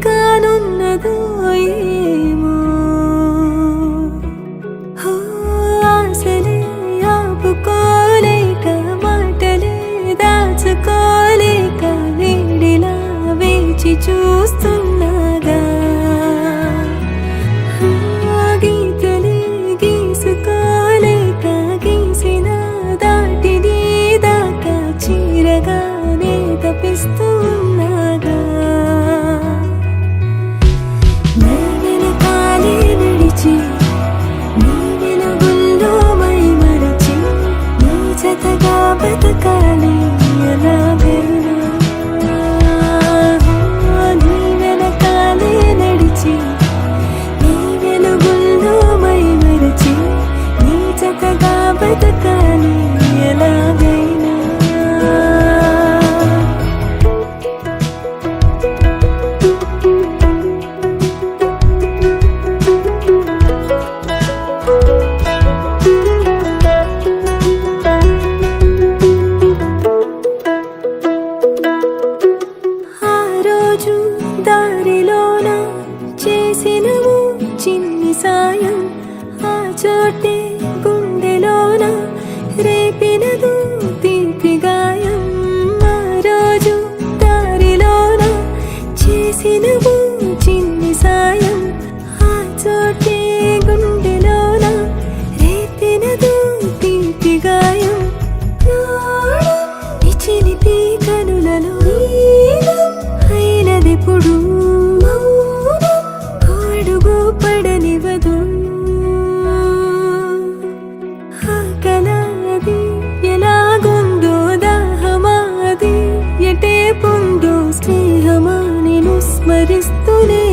కానున్నదో ఏమో ఆశలే ఆపుకోలేక మాటలే దాచుకోలేక వేడిలా వేచి చూస్తున్నాగా గీతలే గీసుకోలేక గీసిన దాటిని దాకా చీరగానే తప్పిస్తున్నాగా నీ వెనకాలే నడిచి నీ వెలుగుల్లో మైమరచి నీ జతగా బతకాలి ఎలాగైనా నీ వెనకాలే నడిచి నీ వెలుగుల్లో మైమరచి నీ జతగా బతకాలి ఎలాగైనా దారిలోన చేసినవు చిన్ని సాయం ఆ చోటే గుండెలోన రేపినదు తీపి గాయం ఆ రోజు దారిలోన చేసినవు చిన్ని సాయం ఆ చోటే గుండెలోన రేపినదు తీపి గాయం చిలిపి కనులలో అయినదిప్పుడు అడుగు పడనివదు కలది ఎలాగుందో దాహమాది ఎటే పొందో స్నేహమా నేను స్మరిస్తూనే